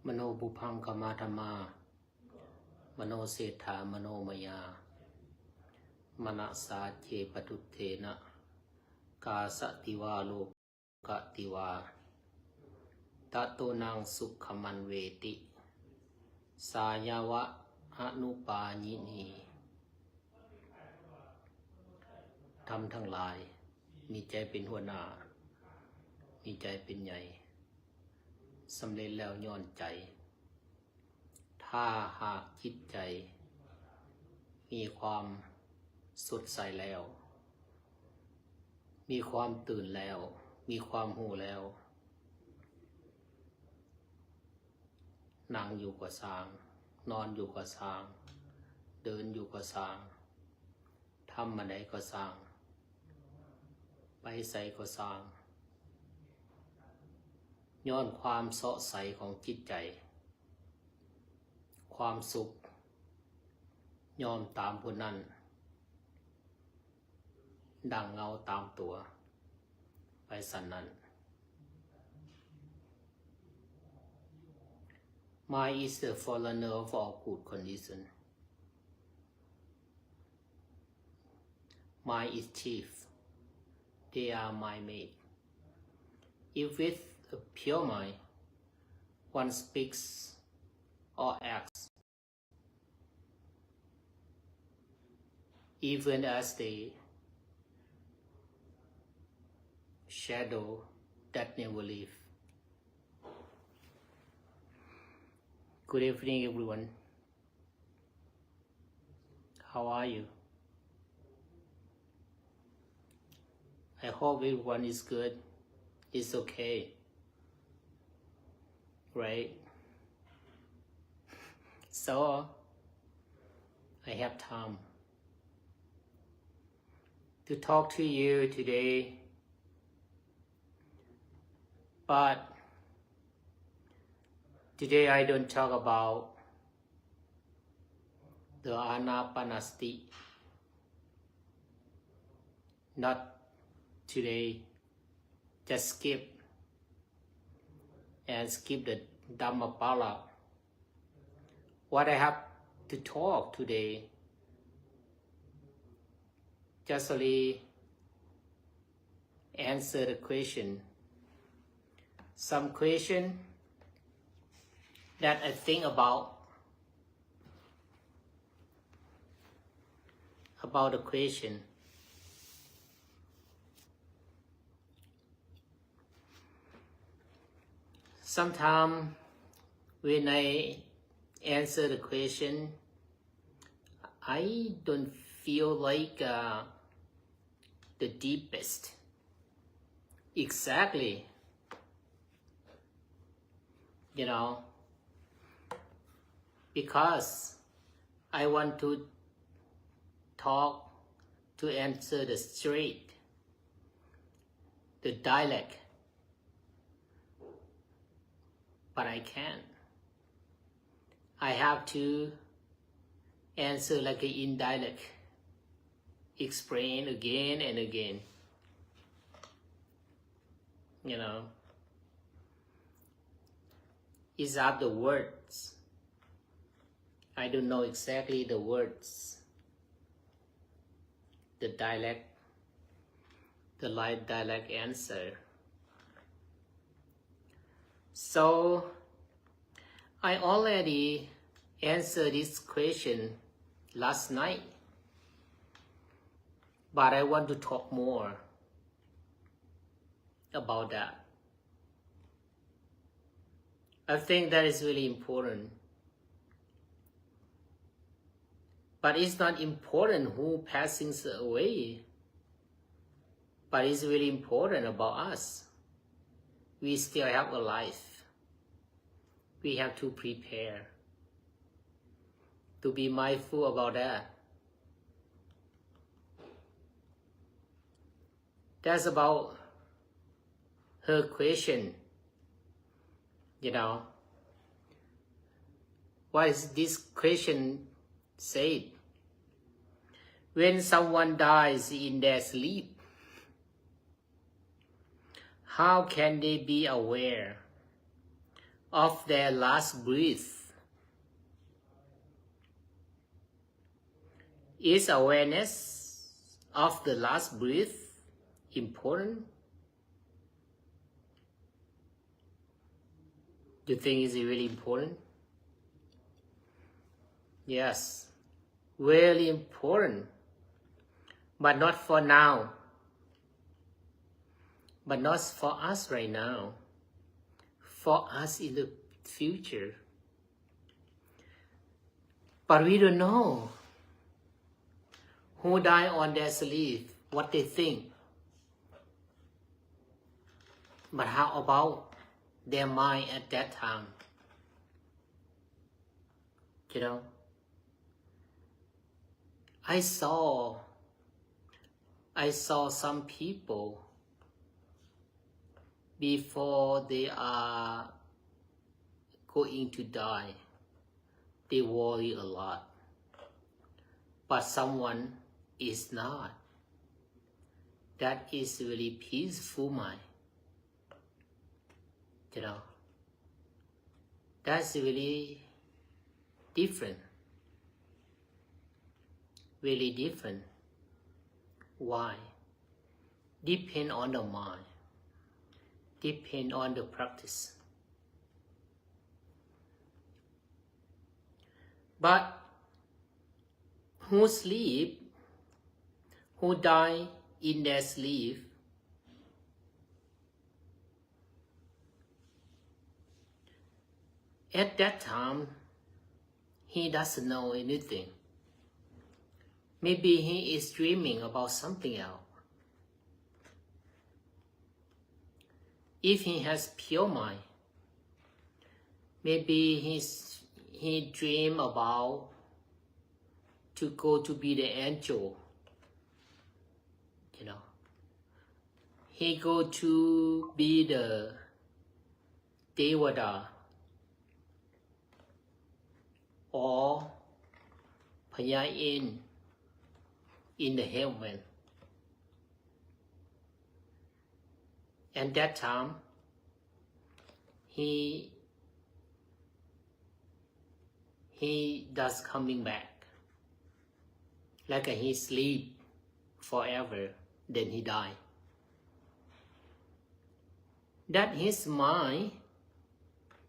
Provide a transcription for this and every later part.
มโนบุพังกมาธรรมามโนเศรษฐามโนมยามนะสาเจปตุเทนะกาสติวาโลกติวาตโตนังสุขมันเวติสายาวะอนุปาญินีทำทั้งหลายมีใจเป็นหัวหน้ามีใจเป็นใหญ่สำเร็จแล้วย้อนใจถ้าหากจิตใจมีความสดใสแล้วมีความตื่นแล้วมีความหูแล้วนั่งอยู่ก็สร้างนอนอยู่ก็สร้างเดินอยู่ก็สร้างทำอะไรก็สร้างไปใส่ก็สร้างย้อนความเสาะใสของจิตใจความสุขยอมตามผู้นั้นดังเงาตามตัวไปสันนั้น Mind is the forerunner of all good condition. Mind is chief. They are mind made. If with a pure mind, one speaks or acts, even as the shadow that never leaves. Good evening, everyone. How are you? I hope everyone is good. It's okay, right? So, I have time to talk to you today, but today I don't talk about the anapanasati. Not today. Just skip the Dhammapala. What I have to talk today, just only answer the question. Some question that I think about the question. Sometimes when I answer the question, I don't feel like the deepest. Exactly. You know, because I want to talk to answer the straight, the dialect, but I can't. I have to answer like an indirect, explain again and again. You know, it's up the words. I don't know exactly the words, the dialect, the light dialect answer. So, I already answered this question last night, but I want to talk more about that. I think that is really important. But it's not important who passing away, but it's really important about us. We still have a life. We have to prepare to be mindful about that. That's about her question. You know, what is this question said? When someone dies in their sleep, how can they be aware of their last breath. Is awareness of the last breath important? Do you think it's really important? Yes, really important, but not for now, but not for us right now, for us in the future. But we don't know who die on their sleep, what they think. But how about their mind at that time? You know, I saw some people before they are going to die, they worry a lot. But someone is not. That is really peaceful mind. You know, that's really different. Really different. Why? Depend on the mind. Depend on the practice. But who sleep, who die in their sleep, at that time, he doesn't know anything. Maybe he is dreaming about something else. If he has pure mind, maybe he dream about to go to be the angel. You know, he go to be the Devada or Payayin in the heaven. And that time, he does coming back. Like he sleep forever, then he die. That his mind,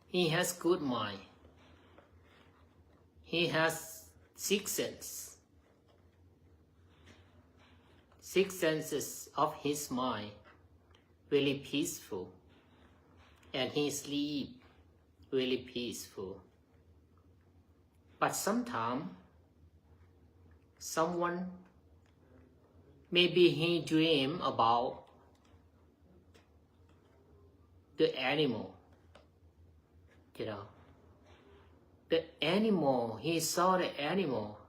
he has good mind. He has six senses. Six senses of his mind, really peaceful. And he sleep really peaceful. But sometimes, someone, maybe he dream about the animal, you know. The animal, he saw the animal,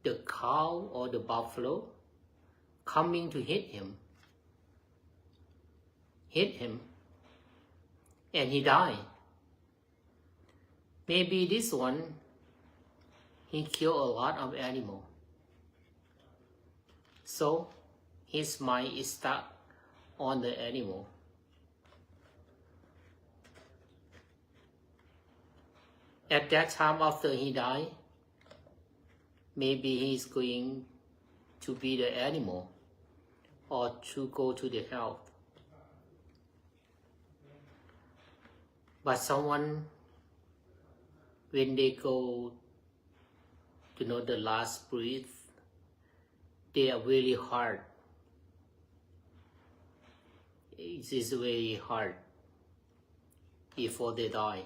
the cow or the buffalo, coming to hit him, and he died. Maybe this one, he killed a lot of animals. So his mind is stuck on the animal. At that time after he died, maybe he's going to be the animal or to go to the hell. But someone, when they go to know the last breath, they are really hard. It is very hard before they die.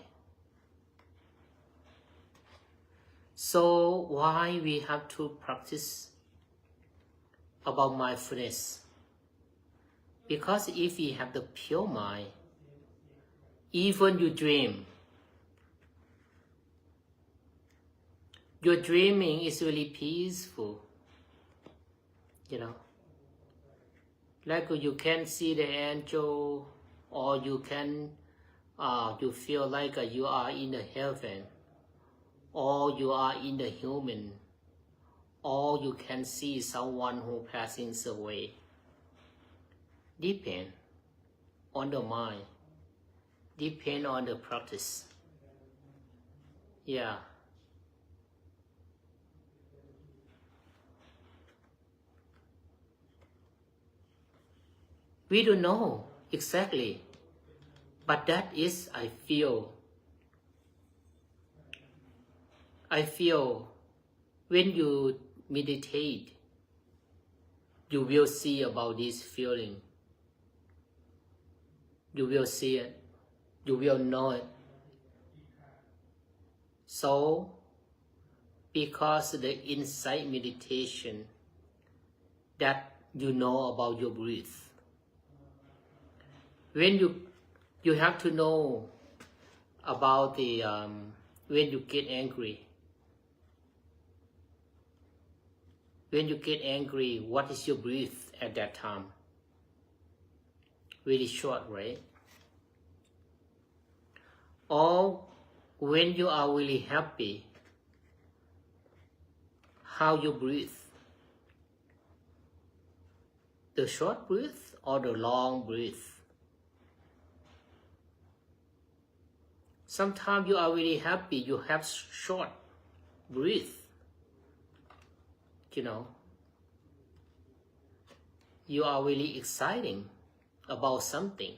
So why we have to practice about mindfulness? Because if we have the pure mind, even you dream, your dreaming is really peaceful. You know, like you can see the angel, or you can, you feel like you are in the heaven, or you are in the human, or you can see someone who passing away. Depend on the mind, depend on the practice. Yeah. We don't know exactly, but that is, I feel when you meditate, you will see about this feeling. You will see it. You will know it. So, because the insight meditation that you know about your breath, when you have to know about the when you get angry. When you get angry, what is your breath at that time? Really short, right? Or when you are really happy, how you breathe? The short breath or the long breath? Sometimes you are really happy, you have short breath. You know, you are really exciting about something.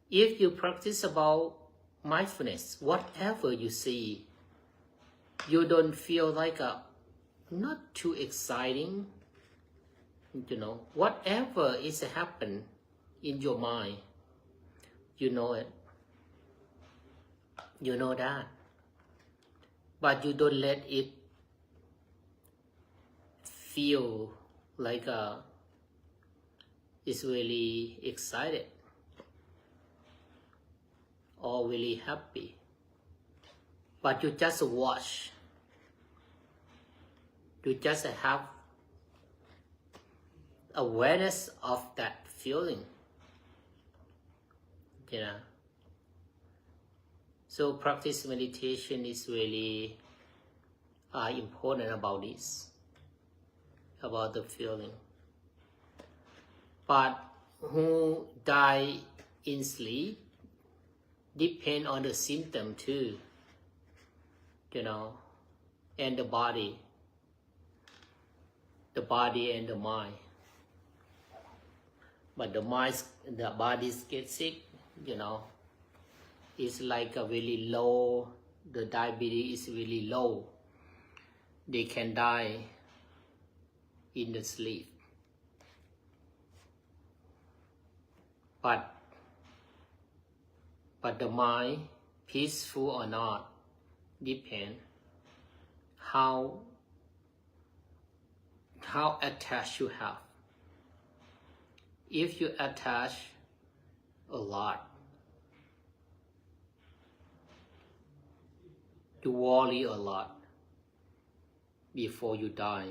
If you practice about mindfulness, whatever you see, you don't feel like not too exciting. You know, whatever is happen in your mind, you know it. You know that. But you don't let it feel like it's really excited or really happy. But you just watch. You just have awareness of that feeling. You know. So practice meditation is really important about this, about the feeling. But who die in sleep depend on the symptom too, you know, and the body and the mind. But the body gets sick, you know. It's like a really low, the diabetes is really low. They can die in the sleep. But the mind, peaceful or not, depend how attached you have. If you attach a lot, you worry a lot before you die,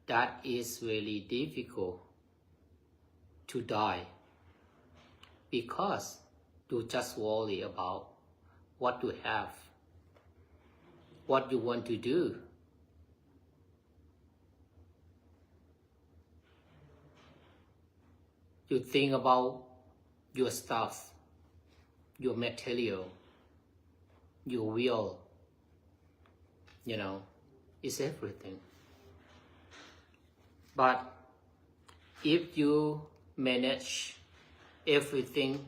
that is really difficult to die, because you just worry about what to have, what you want to do. You think about your stuff, your material, your will, you know, it's everything. But if you manage everything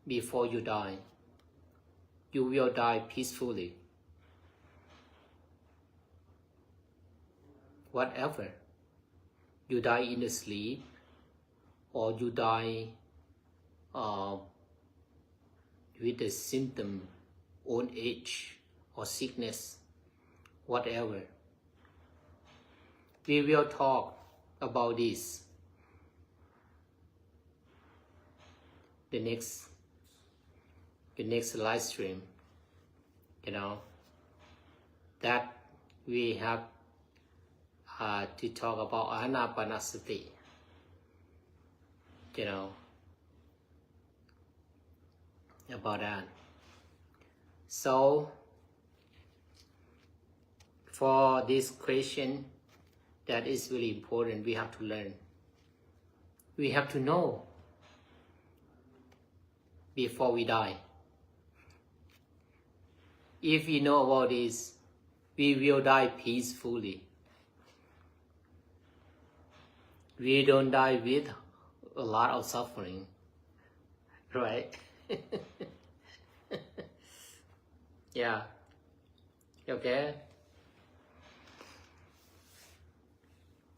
before you die, you will die peacefully. Whatever, you die in the sleep, or you die with the symptom, old age or sickness, whatever. We will talk about this the next live stream, you know, that we have to talk about anapanasati, you know, about that. So for this question, that is really important, we have to learn. We have to know before we die. If we know about this, we will die peacefully. We don't die with a lot of suffering, right? Yeah. Okay.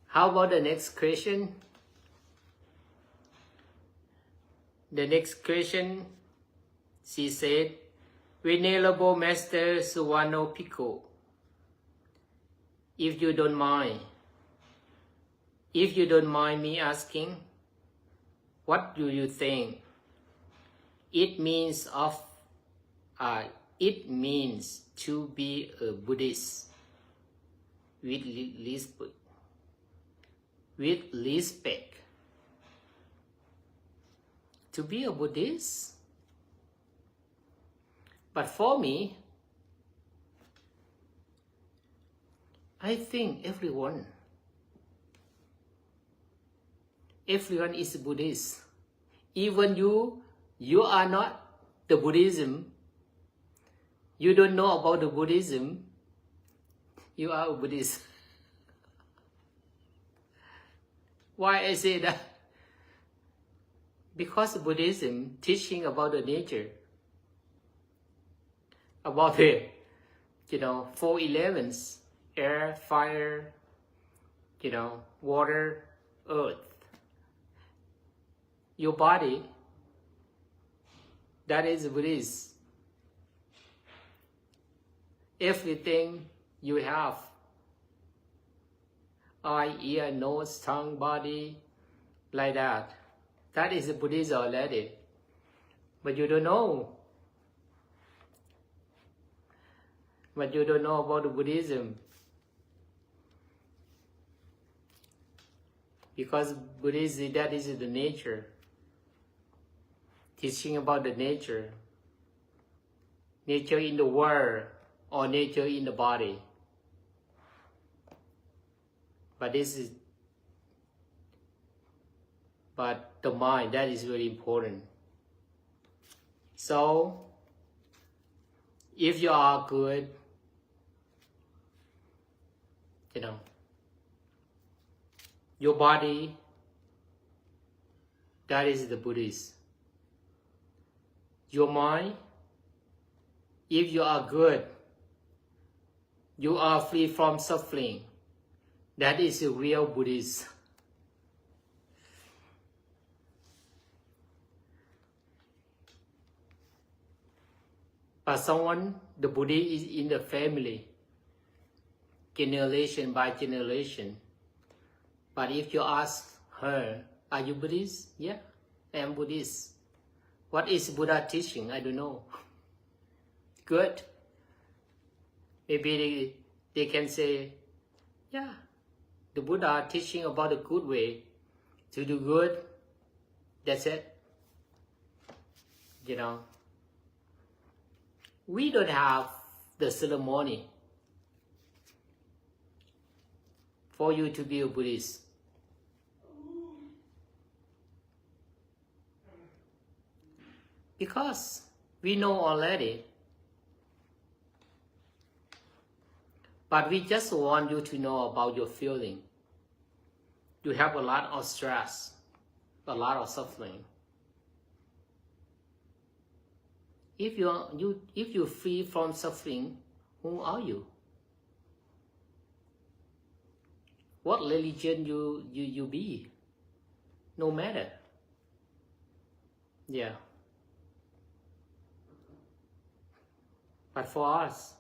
How about the next question? The next question, she said, Venerable Master Suwano Pico, if you don't mind me asking, what do you think it means to be a Buddhist with respect? To be a Buddhist? But for me, I think everyone is a Buddhist. Even you are not the Buddhism. You don't know about the Buddhism. You are a Buddhist. Why I say that? Because Buddhism teaching about the nature, about the, 4 elements, air, fire, water, earth. Your body, that is Buddhist. Everything you have, eye, ear, nose, tongue, body, like that. That is Buddhist already. But you don't know. But you don't know about the Buddhism. Because Buddhism, that is the nature. Teaching about the nature. Nature in the world or nature in the body. But the mind, that is very important. So, if you are good, your body, that is the Buddhist. Your mind, if you are good, you are free from suffering, that is a real Buddhist. But the Buddhist is in the family, generation by generation. But if you ask her, are you Buddhist? Yeah, I am Buddhist. What is Buddha teaching? I don't know. Good. Maybe they can say, yeah, the Buddha teaching about a good way to do good. That's it. We don't have the ceremony for you to be a Buddhist. Because we know already. But we just want you to know about your feeling. You have a lot of stress, a lot of suffering. If you're free from suffering, who are you? What religion you be? No matter. Yeah. But for us,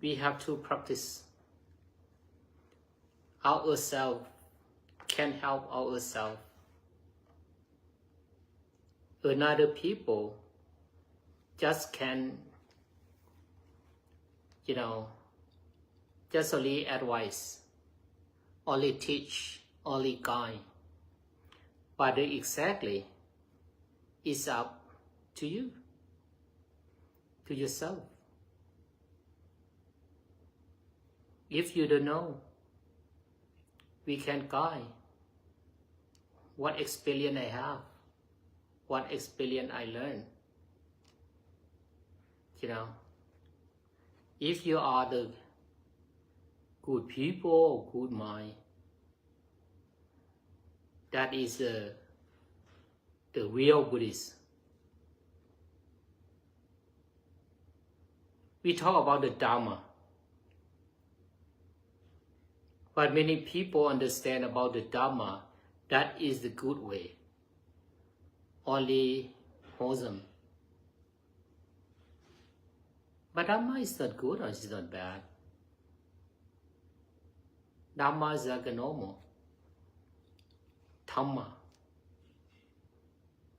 we have to practice. Ourselves can help ourselves. Another people just can, just only advise, only teach, only guide. But exactly, it's up to you, to yourself. If you don't know, we can guide what experience I have, what experience I learned. You know, if you are the good people, good mind, that is the real Buddhist. We talk about the Dharma, but many people understand about the Dharma, that is the good way, only wholesome. But Dharma is not good or it's not bad. Dharma is like a normal. Dhamma.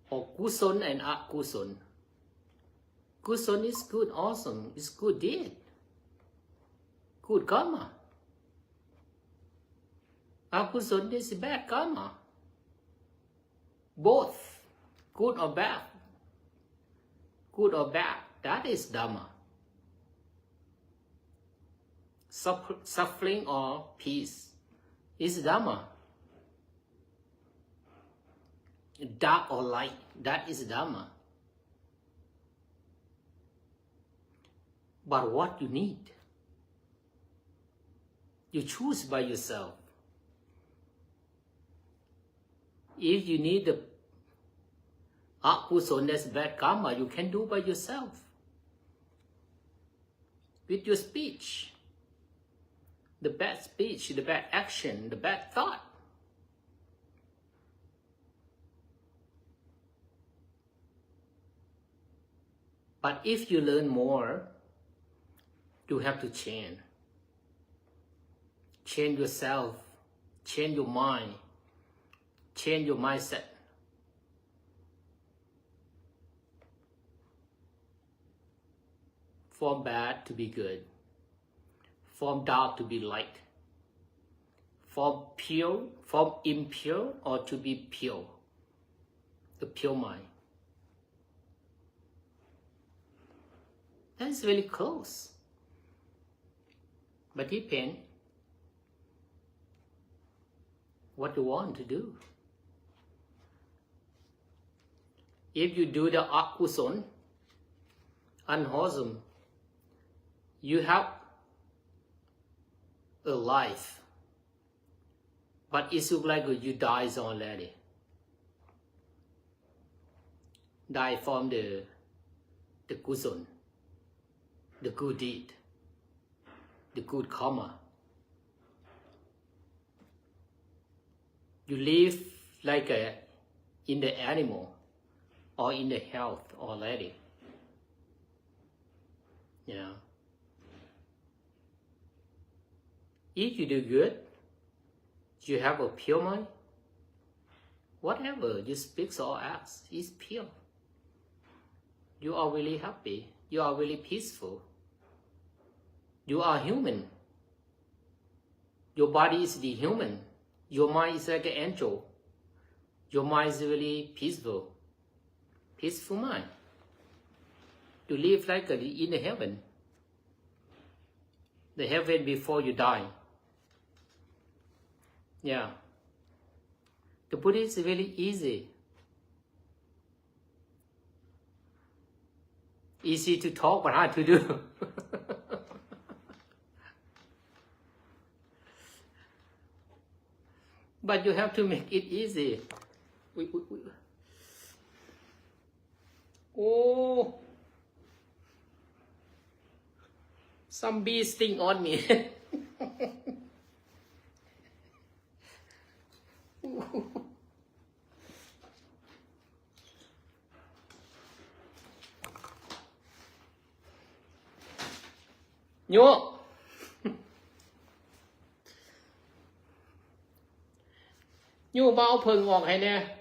Or Kuson and Akuson. Kuson is good, awesome, it's good deed. Good karma. Akuson is bad karma. Both, good or bad. Good or bad, that is Dhamma. Suffering or peace is Dhamma. Dark or light, that is Dhamma. But what you need, you choose by yourself. If you need the Akuson, that's bad karma, you can do by yourself. With your speech. The bad speech, the bad action, the bad thought. But if you learn more, you have to change. Change yourself, change your mind, change your mindset. From bad to be good. From dark to be light. From pure, from impure or to be pure. The pure mind. That is very close. But depend what you want to do. If you do the Akuson, unwholesome, you have a life, but it looks like you died already. Die from the Kuson, the good deed, the good karma. You live like in the animal or in the health already. You know. If you do good, you have a pure mind. Whatever you speak or act is pure. You are really happy. You are really peaceful. You are human. Your body is the human. Your mind is like an angel. Your mind is really peaceful. Peaceful mind. You live like in the heaven. The heaven before you die. Yeah. The Buddhist is very easy. Easy to talk, but hard to do. But you have to make it easy. Oh, some bee sting on me. Nhô. Nhô bao phừng ngọt hay nè.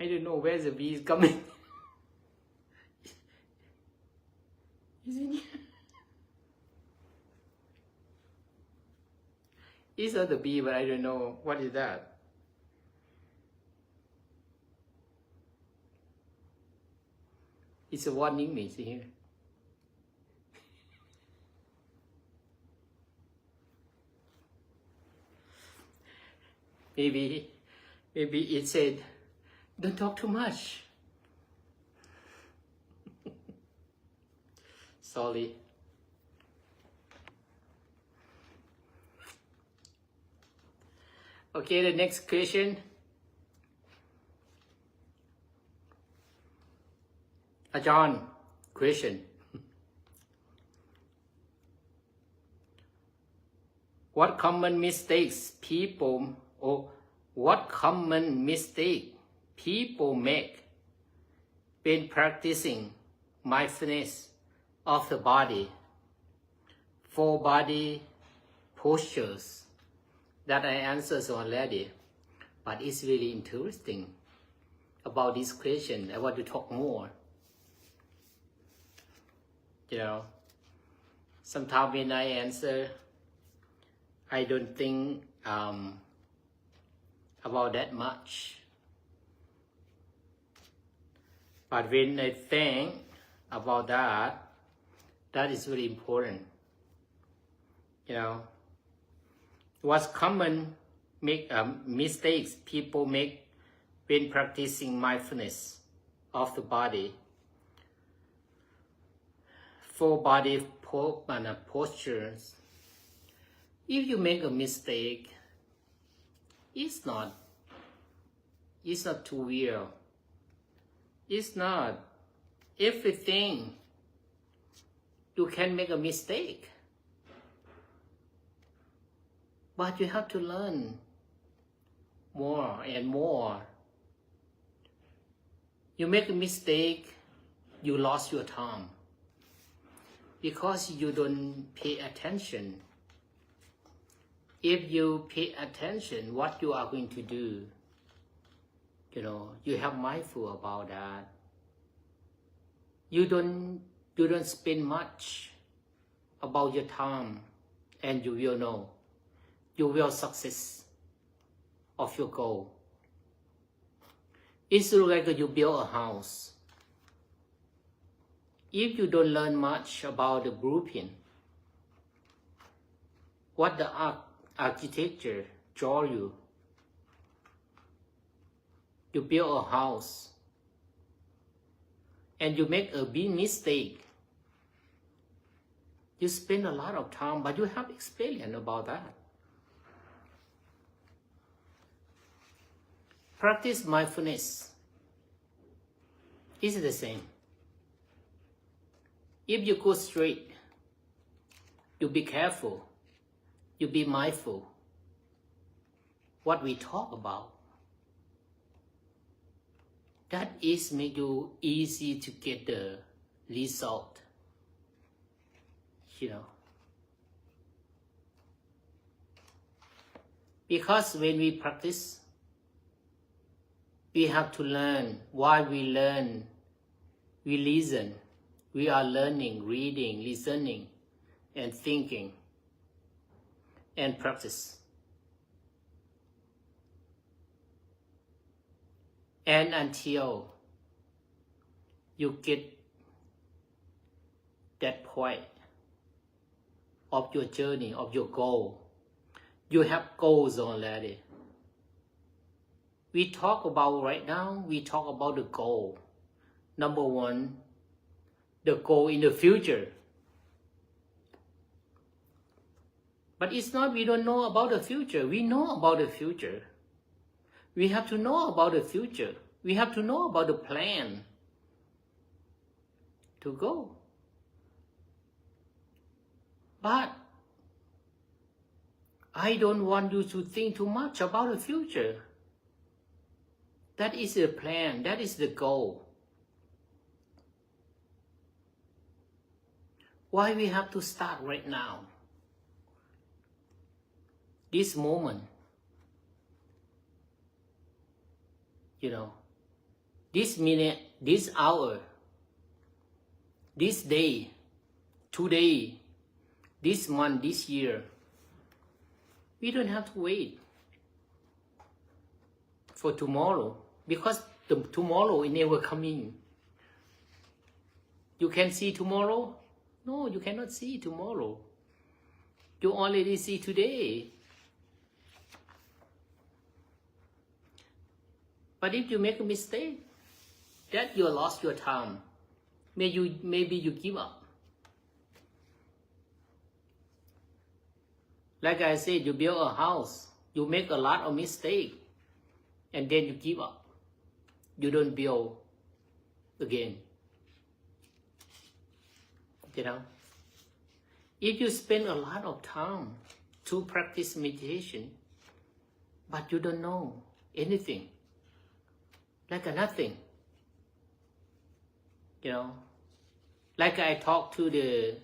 I don't know where the bee is coming. Is in here? It's not the bee, but I don't know. What is that? It's a warning me, see here. Maybe it said, don't talk too much. Sorry. Okay, the next question. John, question. What common mistakes people make when practicing mindfulness of the body, for body postures? That I answered already, but it's really interesting about this question. I want to talk more. You know, sometimes when I answer, I don't think about that much. But when I think about that, that is very important. You know, what common mistakes people make when practicing mindfulness of the body, for body postures? If you make a mistake, it's not too weird. It's not everything. You can make a mistake, but you have to learn more and more. You make a mistake, you lost your time because you don't pay attention. If you pay attention, what you are going to do, you know, you have mindful about that. You don't spend much about your time, and you will know. You will success of your goal. It's like you build a house. If you don't learn much about the blueprint, what the architecture draw you, you build a house, and you make a big mistake. You spend a lot of time, but you have experience about that. Practice mindfulness is the same. If you go straight, you be careful, you be mindful what we talk about. That is make you easy to get the result. You know, because when we practice, we have to learn. Why we learn? We listen. We are learning, reading, listening, and thinking, and practice. And until you get that point of your journey, of your goal, you have goals already. We talk about right now, we talk about the goal. Number one, the goal in the future. But it's not we don't know about the future. We know about the future. We have to know about the future. We have to know about the plan to go. But I don't want you to think too much about the future. That is the plan. That is the goal. Why we have to start right now? This moment. You know, this minute, this hour, this day, today, this month, this year. We don't have to wait for tomorrow, because the tomorrow is never coming. You can see tomorrow? No, you cannot see tomorrow. You already see today. But if you make a mistake, that you lost your time. Maybe you give up. Like I said, you build a house, you make a lot of mistakes, and then you give up. You don't build again. You know? If you spend a lot of time to practice meditation, but you don't know anything, like a nothing, you know, like I talked to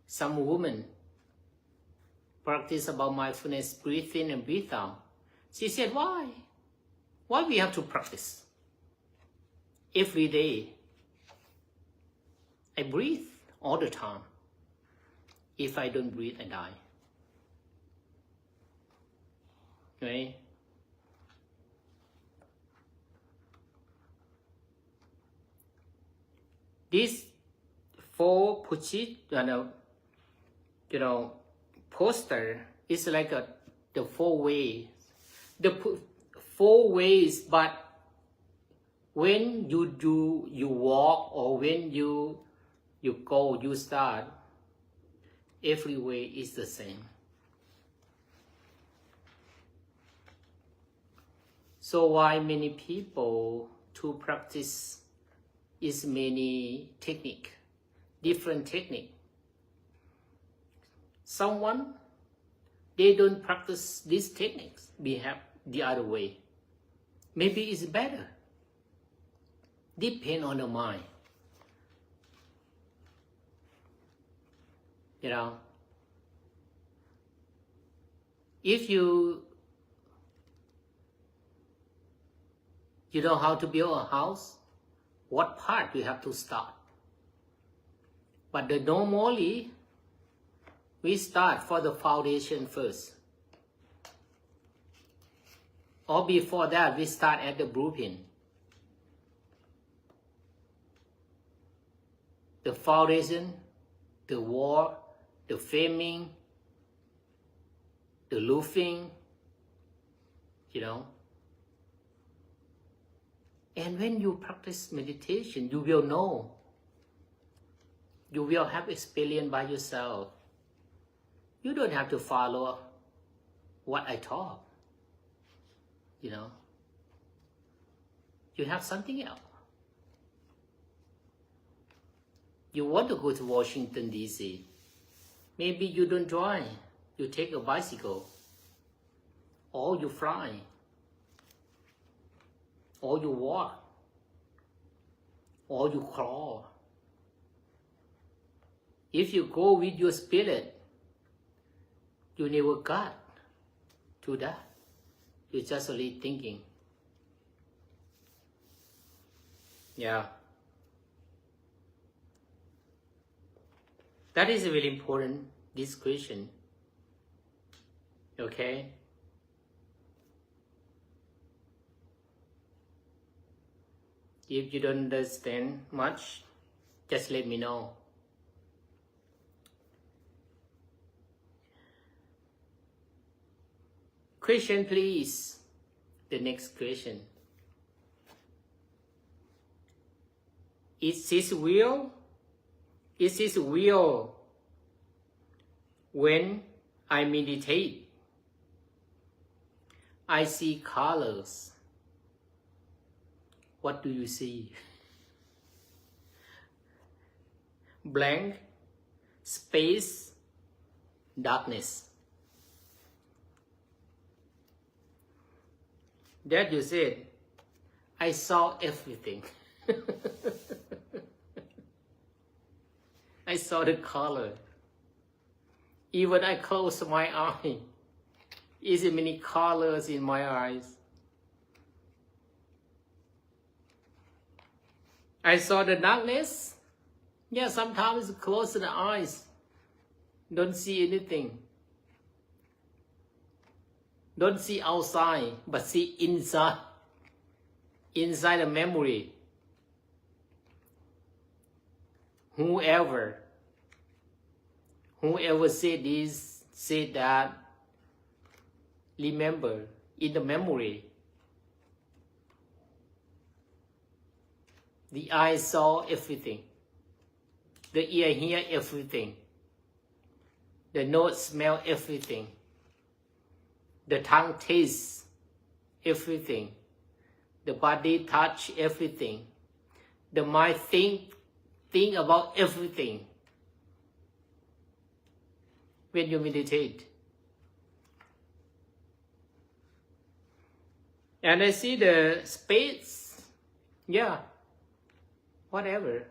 some woman practice about mindfulness, breathe in and breathe out. She said, why we have to practice every day? I breathe all the time. If I don't breathe, I die. Right? This 4 pushit, poster is like the 4 ways. The 4 ways, but when you walk, or when you go, you start, every way is the same. So why many people to practice is many technique, different technique. Someone, they don't practice these techniques, we have the other way. Maybe it's better. Depend on the mind. You know, if you know how to build a house, what part you have to start? But normally, we start for the foundation first. Or before that, we start at the blueprint. The foundation, the wall, the framing, the roofing, you know. And when you practice meditation, you will know. You will have experience by yourself. You don't have to follow what I taught. You know. You have something else. You want to go to Washington, D.C. Maybe you don't drive. You take a bicycle. Or you fly. Or you walk. Or you crawl. If you go with your spirit, you never got to that. You're just only thinking. Yeah. That is really important, this question. Okay? If you don't understand much, just let me know. Question, please. The next question. Is this real? Is this real when I meditate? I see colors. What do you see? Blank, space, darkness. That you said, I saw everything. I saw the color. Even I closed my eye. Is there many colors in my eyes? I saw the darkness. Yeah, sometimes close the eyes. Don't see anything. Don't see outside, but see inside. Inside the memory. Whoever said this, said that, remember, in the memory, the eye saw everything, the ear hear everything, the nose smell everything, the tongue tastes everything, the body touch everything, the mind think about everything. When you meditate, and I see the space, yeah, whatever,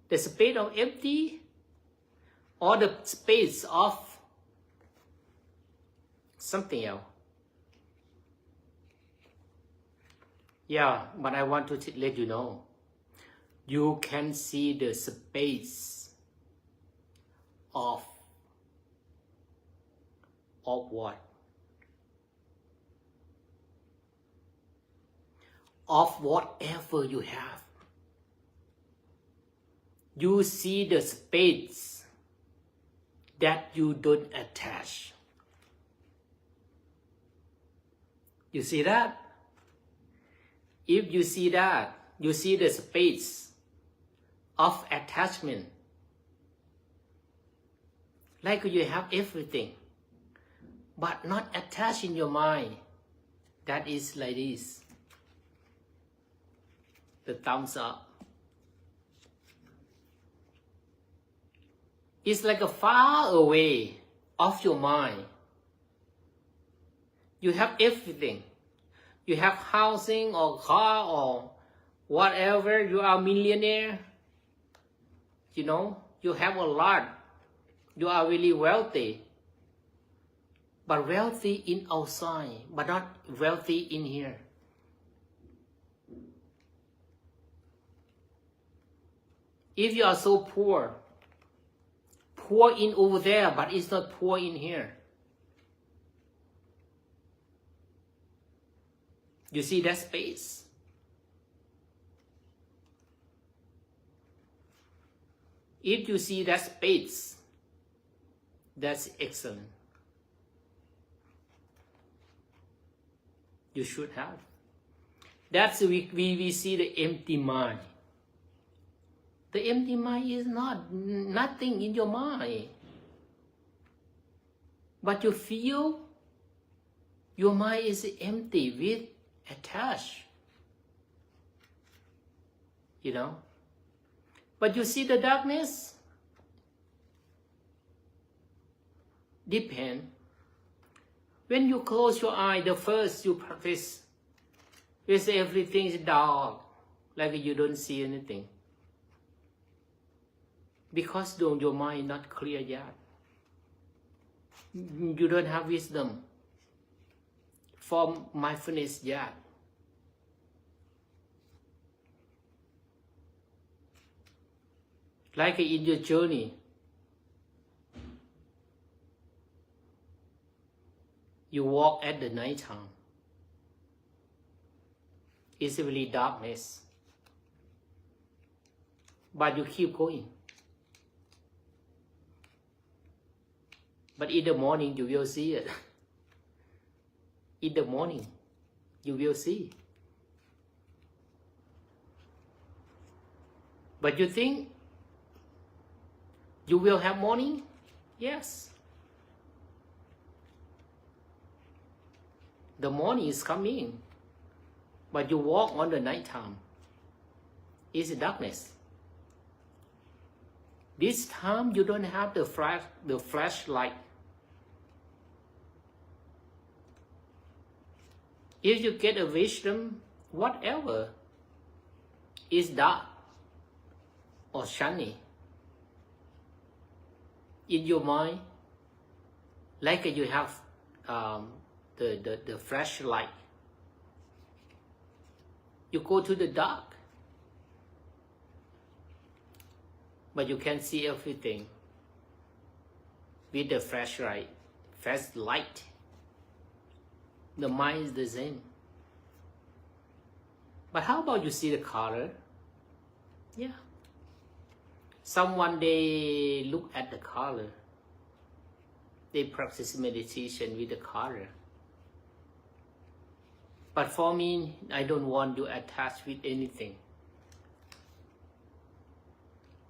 the space of empty or the space of something else. Yeah, but I want to let you know, you can see the space of what? Of whatever you have. You see the space that you don't attach. You see that? If you see that, you see the space of attachment. Like you have everything, but not attached in your mind. That is like this. The thumbs up. It's like a far away of your mind. You have everything. You have housing or car or whatever. You are a millionaire. You know, you have a lot. You are really wealthy. But wealthy in outside, but not wealthy in here. If you are so poor, poor in over there, but it's not poor in here. You see that space? If you see that space, that's excellent. You should have. That's we see the empty mind. The empty mind is nothing in your mind. But you feel your mind is empty with attached. You know? But you see the darkness? Depend. When you close your eye, the first you practice is everything is dark, like you don't see anything. Because your mind not clear yet. You don't have wisdom for mindfulness yet. Like in your journey, you walk at the night time. It's really darkness. But you keep going. But in the morning you will see it. In the morning you will see. But you think you will have morning? Yes. The morning is coming. But you walk on the night time. It's darkness. This time you don't have the flashlight. If you get a wisdom, whatever is dark or shiny in your mind, like you have the flashlight, you go to the dark, but you can see everything with the flashlight. The mind is the same. But how about you see the color? Yeah. Someone, they look at the color. They practice meditation with the color. But for me, I don't want you attached with anything.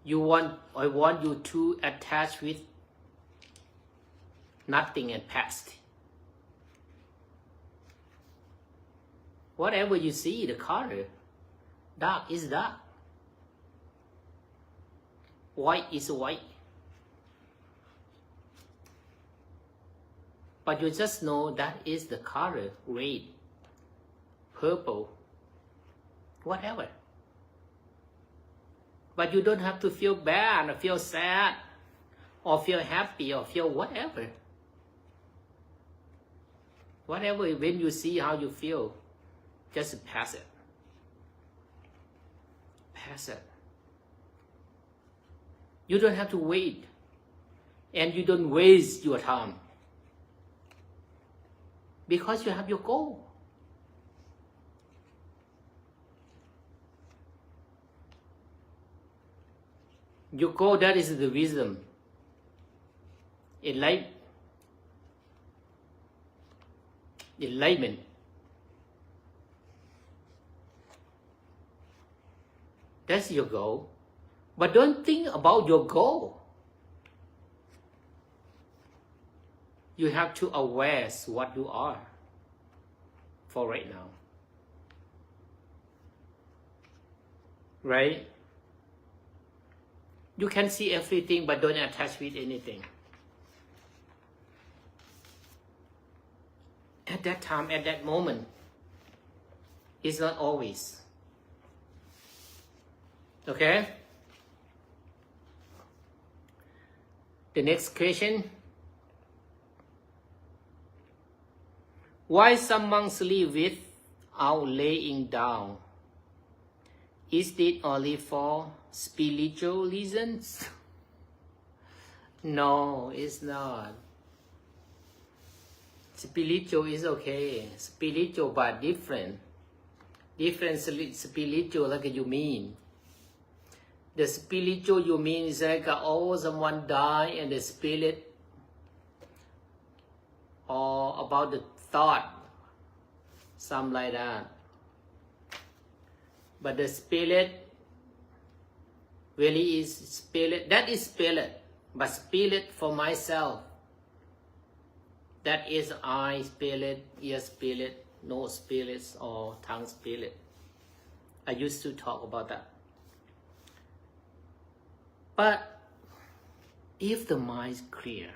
I want you to attach with nothing and past. Whatever you see, the color, dark is dark. White is white. But you just know that is the color, red, purple, whatever. But you don't have to feel bad or feel sad or feel happy or feel whatever. Whatever, when you see how you feel, just pass it. Pass it. You don't have to wait. And you don't waste your time. Because you have your goal. Your goal, that is the wisdom. Enlightenment. That's your goal. But don't think about your goal. You have to aware what you are for right now. Right? You can see everything, but don't attach with anything. At that time, at that moment, it's not always. Okay? The next question. Why some monks sleep without laying down? Is it only for spiritual reasons? No, it's not. Spiritual is okay. Spiritual but different. Different spiritual like you mean. The spiritual you mean is like, oh, someone died and the spirit, or about the thought, something like that. But the spirit really is spirit. That is spirit. But spirit for myself, that is eye spirit, ear spirit, nose spirits, or tongue spirit. I used to talk about that. But if the mind is clear,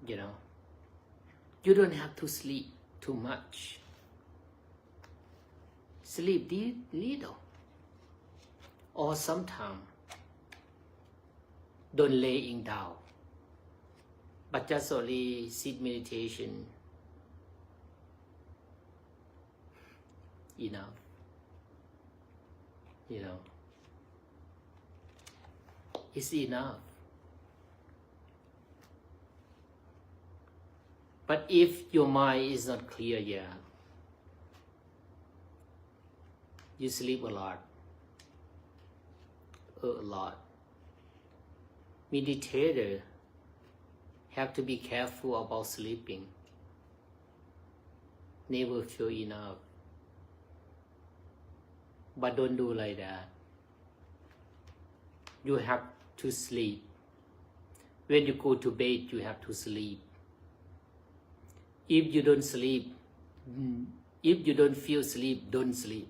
you don't have to sleep too much. Sleep little. Or sometimes, don't laying down, but just only sit meditation. Enough. It's enough. But if your mind is not clear yet, you sleep a lot. Meditators have to be careful about sleeping. Never feel enough. But don't do like that. You have to sleep. When you go to bed, you have to sleep. If you don't sleep, if you don't feel sleep, don't sleep.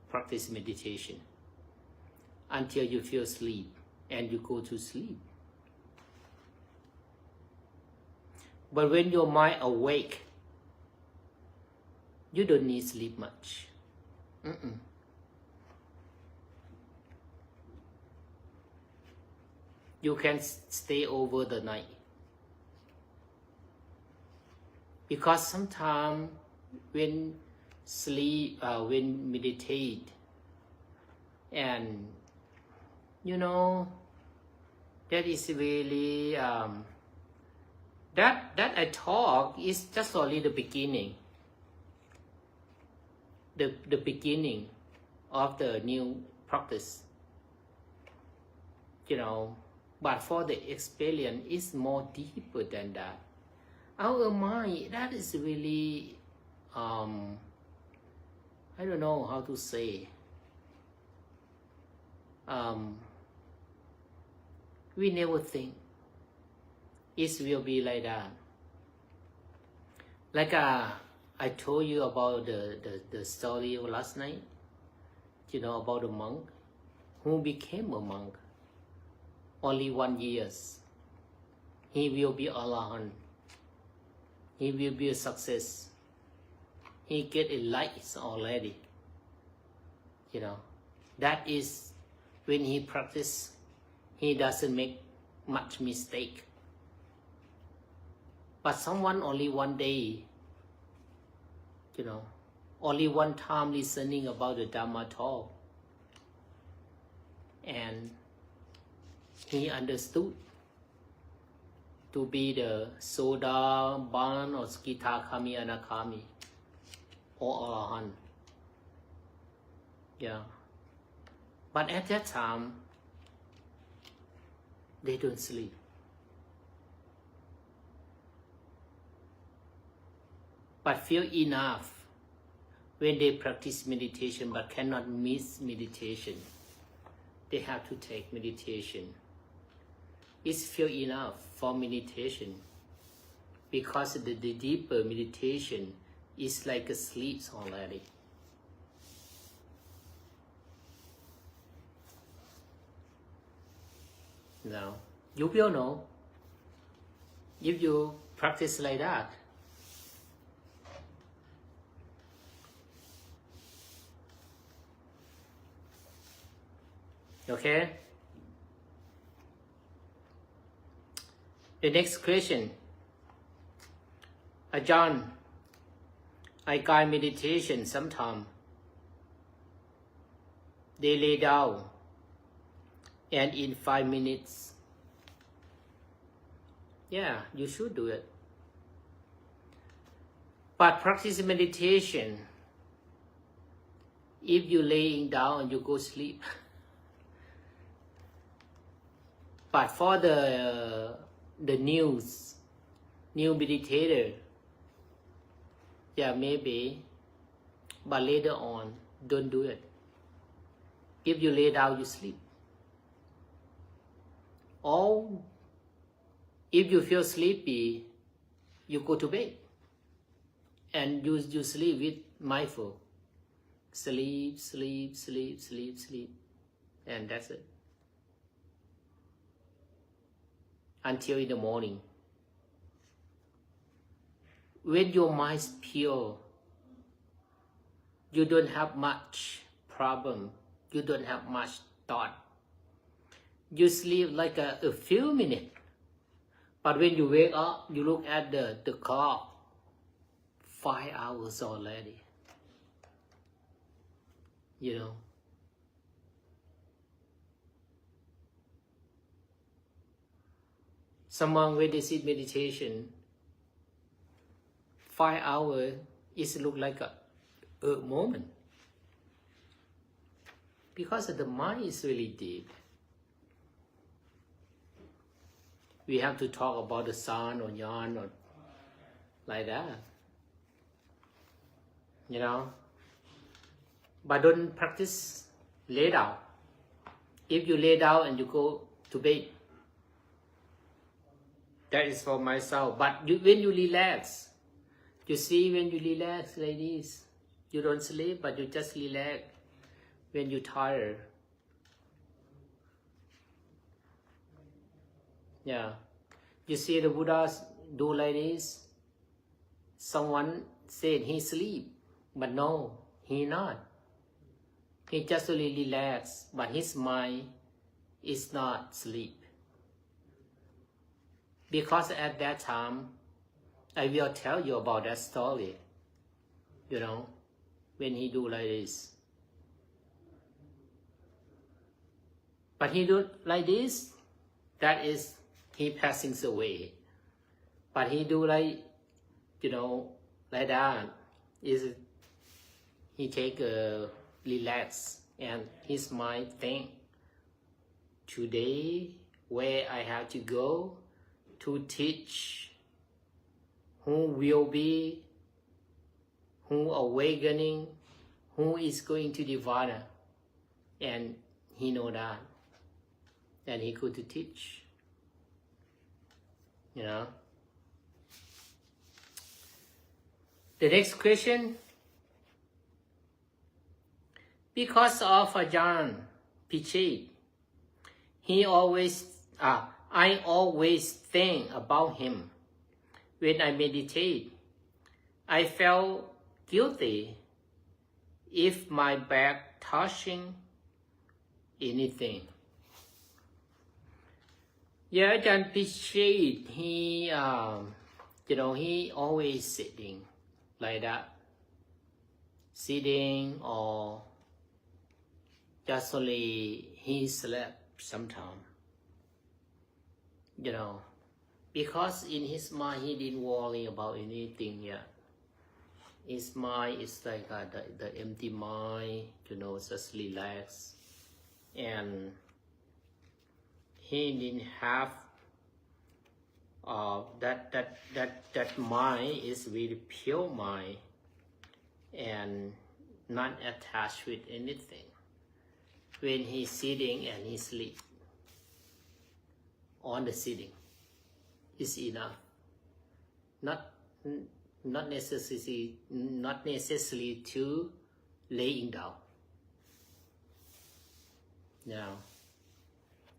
Practice meditation until you feel sleep and you go to sleep. But when your mind awake, you don't need sleep much. You can stay over the night. Because sometimes when when meditate, and that is really that I talk is just only the beginning. The beginning of the new practice. You know, but for the experience is more deeper than that. Our mind, that is really, I don't know how to say. We never think it will be like that. Like I told you about the story of last night, you know, about the monk who became a monk. Only 1 year. He will be Arahant. He will be a success. He get a light already. You know, that is when he practice, he doesn't make much mistake. But someone only one day, you know, only one time listening about the Dhamma talk, and he understood to be the Soda, Ban, or Skitakami, Anakami, or Arahant. Yeah. But at that time, they don't sleep. But feel enough when they practice meditation but cannot miss meditation. They have to take meditation. It's feel enough for meditation because the deeper meditation is like a sleep already. Now, you will know if you practice like that. Okay? The next question. Ajahn, I guide meditation sometime. They lay down and in 5 minutes. Yeah, you should do it. But practice meditation, if you laying down and you go sleep. But for the new meditator, yeah, maybe, but later on, don't do it. If you lay down, you sleep. Or if you feel sleepy, you go to bed and you sleep with mindful. Sleep, sleep, sleep, sleep, sleep, and that's it. Until in the morning. When your mind is pure, you don't have much problem. You don't have much thought. You sleep like a few minutes. But when you wake up, you look at the clock, 5 hours already. You know. Someone when they sit meditation, 5 hours is look like a moment. Because the mind is really deep. We have to talk about the sun or yarn or like that. You know? But don't practice lay down. If you lay down and you go to bed, that is for myself. But when you relax, you see when you relax like this, you don't sleep, but you just relax when you're tired. Yeah. You see the Buddhas do like this. Someone said he sleep, but no, he not. He just really relax, but his mind is not sleep. Because at that time, I will tell you about that story. You know, when he do like this. But he do like this, that is, he passing away. But he do like, like that. He take a relax and his mind think, today where I have to go to teach, who will be, who awakening, who is going to Nirvana. And he know that. And he go to teach. The next question. Because of Ajahn Pichit, I always think about him. When I meditate, I felt guilty if my back touching anything. Yeah, Ajahn Pichit, he always sitting like that. Sitting or just only he slept sometime. Because in his mind he didn't worry about anything yet. His mind is like the empty mind, just relax. And he didn't have that mind is really pure mind and not attached with anything. When he's sitting and he sleep on the sitting is enough. Not necessarily to laying down.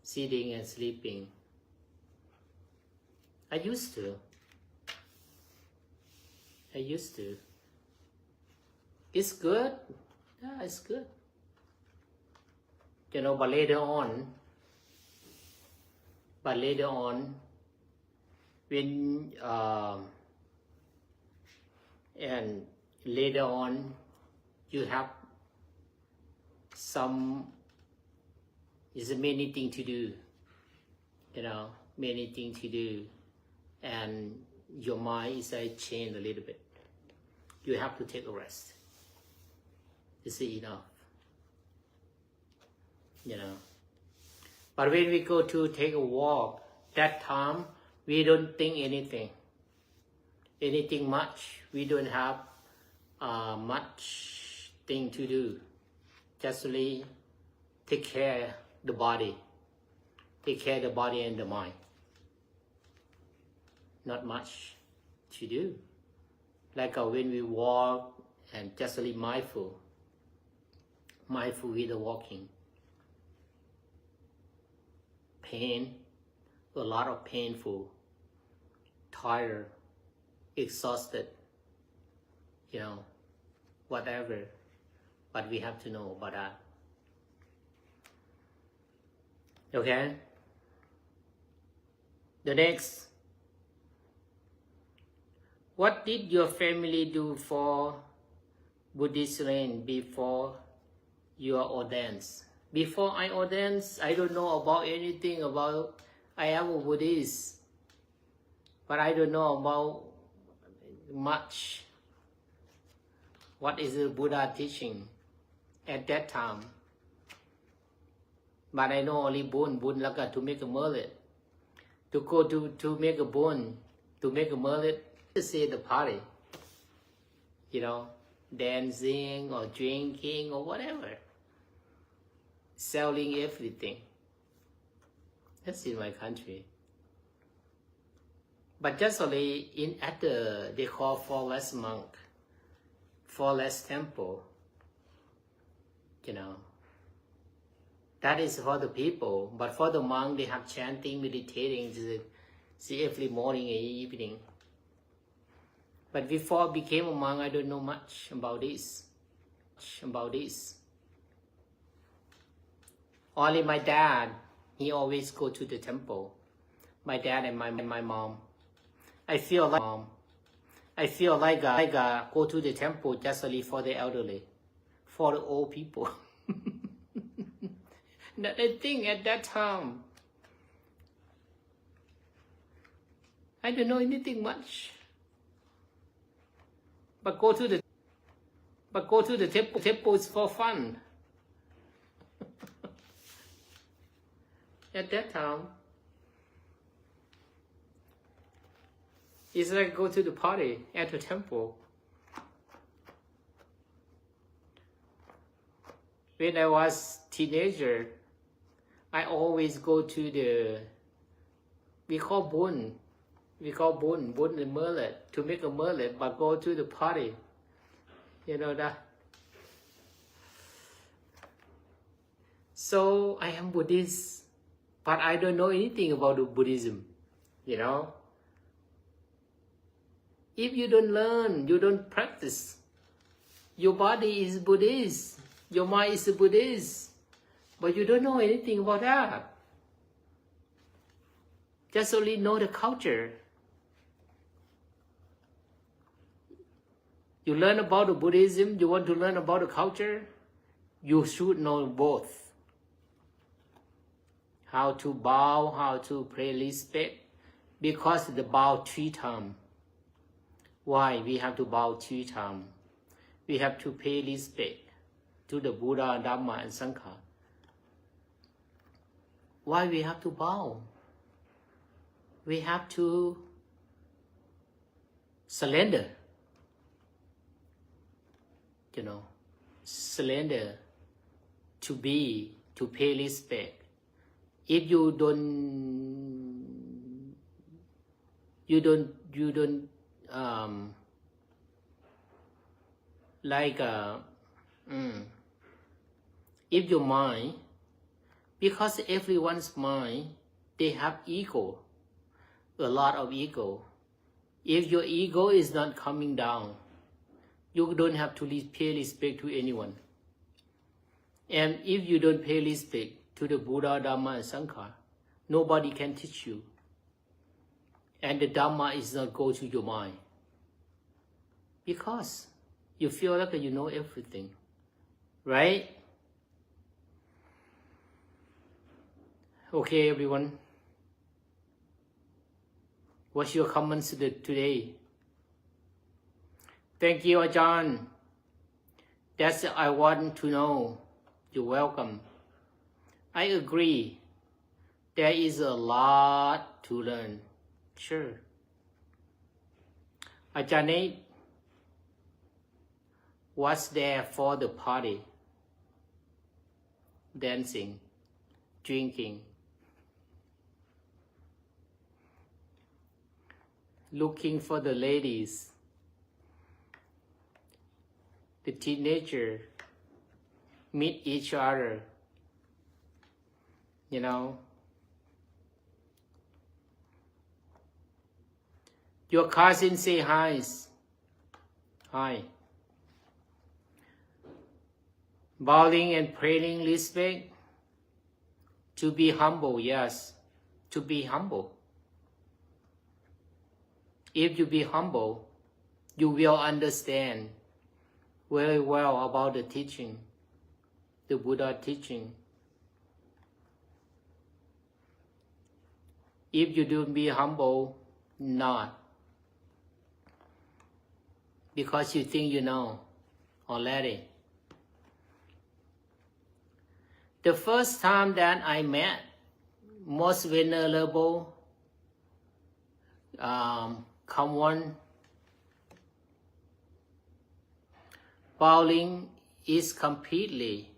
Sitting and sleeping. I used to. It's good. Yeah, it's good. But later on, when and later on, you have many things to do, many things to do, and your mind is changed a little bit. You have to take a rest. Is it enough? But when we go to take a walk, that time we don't think anything much. We don't have much thing to do. Just really take care the body. Take care the body and the mind. Not much to do. Like when we walk and just really mindful with the walking. Pain, a lot of painful, tired, exhausted, whatever. But we have to know about that. Okay? The next. What did your family do for Buddhist reign before your ordained? Before I ordained, I don't know about anything about, I am a Buddhist, but I don't know about much. What is the Buddha teaching at that time? But I know only bone laka to make a mullet. To go to make a bone, to make a mullet, to say the party. Dancing or drinking or whatever. Selling everything. That's in my country. But just only they call forest monk, forest temple. That is for the people. But for the monk, they have chanting, meditating, see every morning and evening. But before I became a monk, I don't know much about this. Only my dad, he always go to the temple. My dad and my mom. I feel like go to the temple just only for the elderly, for the old people. I think at that time, I don't know anything much. But go to the temples for fun. At that time, it's like go to the party at the temple. When I was teenager, I always go to the, we call bun the mullet, to make a mullet, but go to the party. You know that? So I am Buddhist, but I don't know anything about the Buddhism, you know? If you don't learn, you don't practice, your body is Buddhist, your mind is Buddhist, but you don't know anything about that. Just only know the culture. You learn about the Buddhism, you want to learn about the culture, you should know both. How to bow, how to pay respect, because the bow 3 times. Why we have to bow 3 times? We have to pay respect to the Buddha, Dhamma, and Sangha. Why we have to bow? We have to surrender. You know, surrender to be, to pay respect. If you don't if your mind, because everyone's mind, they have ego, a lot of ego. If your ego is not coming down, you don't have to pay respect to anyone. And if you don't pay respect to the Buddha, Dhamma, and Sangha, nobody can teach you. And the Dhamma is not go to your mind. Because you feel like you know everything. Right? Okay, everyone. What's your comments today? Thank you, Ajahn. That's what I want to know. You're welcome. I agree. There is a lot to learn. Sure. Ajahn, what's there for the party? Dancing, drinking, looking for the ladies, the teenager, meet each other, you know. Your cousin say hi. Hi. Bowing and praying respect. To be humble, yes. To be humble. If you be humble, you will understand very well about the teaching, the Buddha teaching. If you don't be humble, not. Because you think you know already. The first time that I met most venerable someone, bowing is completely,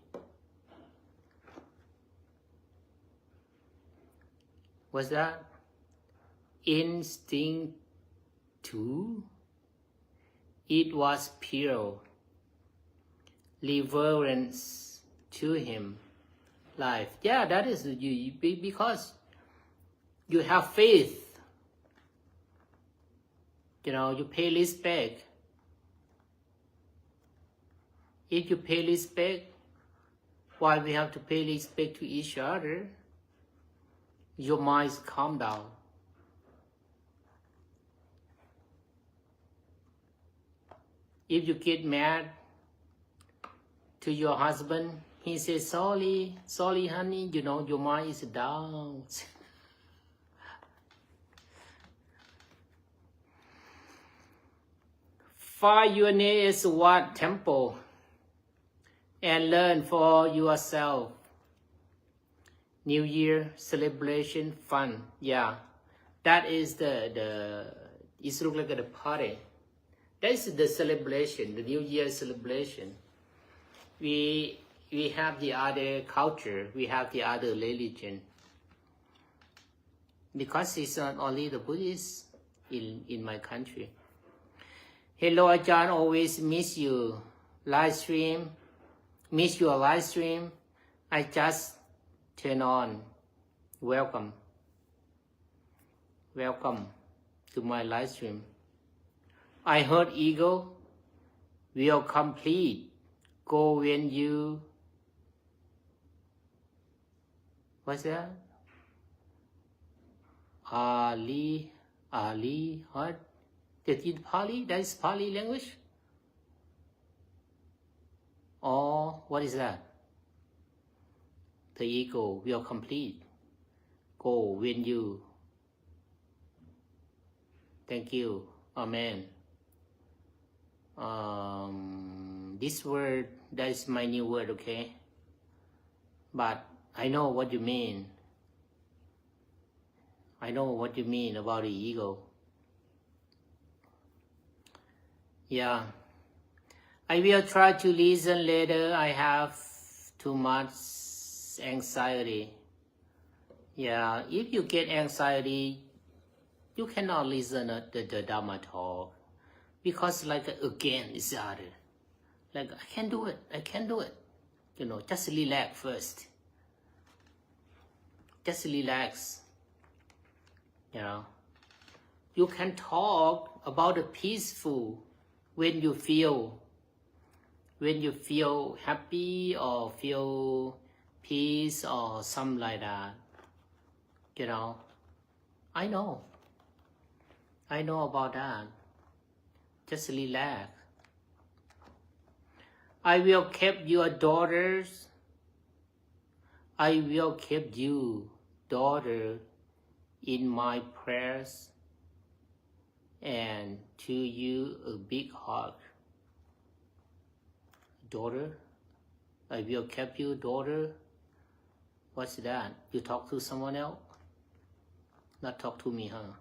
what's that? Instinct to. It was pure reverence to him. Life. Yeah, that is you, because you have faith. You know, you pay respect. If you pay respect, why we have to pay respect to each other? Your mind calm down. If you get mad to your husband, he says, sorry, honey, you know, your mind is down. Find your nearest what temple and learn for yourself. New Year celebration fun. Yeah, that is it looks like a party. That is the celebration, the New Year celebration. We have the other culture, we have the other religion. Because it's not only the Buddhists in my country. Hello, Ajahn, always miss you. Live stream, miss your live stream. I just turn on. Welcome. Welcome to my live stream. I heard ego will complete. Go when you. What's that? Ali, what? Did you Pali? That is Pali language? Or what is that? The ego will complete. Go when you. Thank you. Amen. This word, that is my new word, okay? But I know what you mean. I know what you mean about the ego. Yeah. I will try to listen later. I have too much anxiety. Yeah, if you get anxiety, you cannot listen to the Dhamma talk. Because like again, it's the other. Like, I can't do it. You know, just relax first. Just relax. You know, you can talk about the peaceful when you feel happy or feel peace or something like that. You know, I know about that. Just relax. I will keep your daughters. I will keep you, daughter, in my prayers, and to you a big hug. Daughter, I will keep you, daughter. What's that? You talk to someone else? Not talk to me, huh?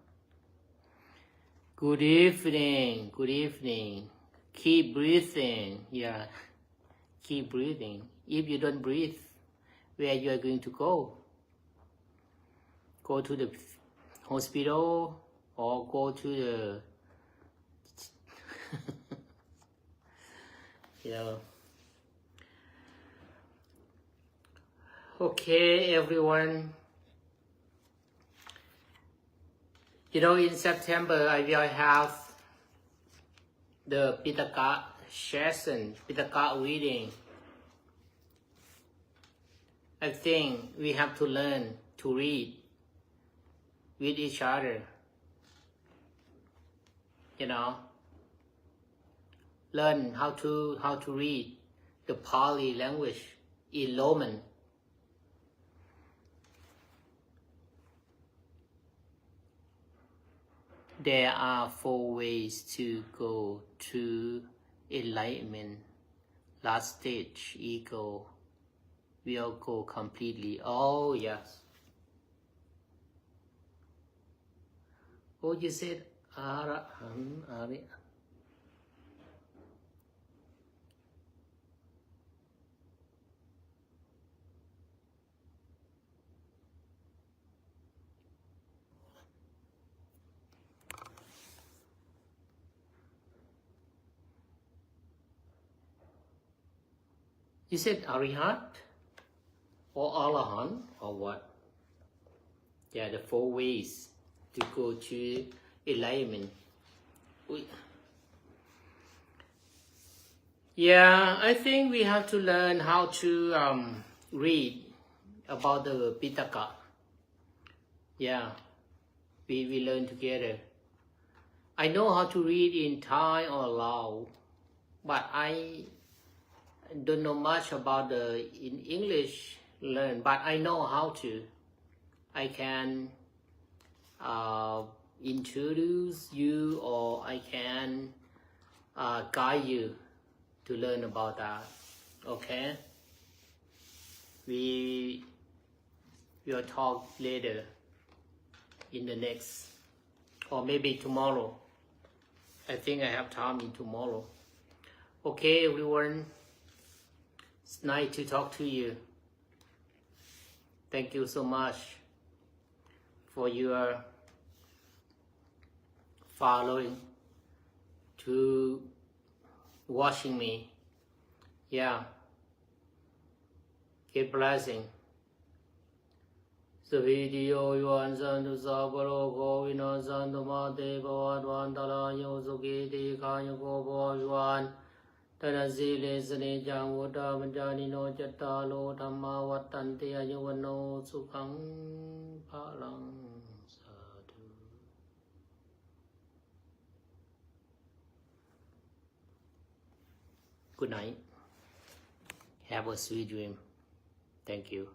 Good evening, good evening. Keep breathing, yeah. Keep breathing. If you don't breathe, where you are going to go? Go to the hospital or go to the yeah. Okay, everyone. You know, in September I will have the Pitaka session, Pitaka reading. I think we have to learn to read with each other. You know, learn how to read the Pali language in Roman. There are 4 ways to go to enlightenment. Last stage, ego will go completely. Oh, yes. Oh, you said Arahant, Arya. You said Arihant or Arahant or what? Yeah, the 4 ways to go to enlightenment. Yeah, I think we have to learn how to read about the Pitaka. Yeah, we learn together. I know how to read in Thai or Lao, but I don't know much about in English learn, but I know how to. I can introduce you, or I can guide you to learn about that. Okay? We will talk later in the next, or maybe tomorrow. I think I have time in tomorrow. Okay, everyone. It's nice to talk to you. Thank you so much for your following, to watching me. Yeah. Keep blessing. Savidiyo yuan santu sabaro ko vino santu mate bhavat tala yo suki di kaya ko bo yuan tanasile sane jang vada manjani no jatta lo dhamma vattanti ayuvano sukhang phalang sadhu. Good night. Have a sweet dream. Thank you.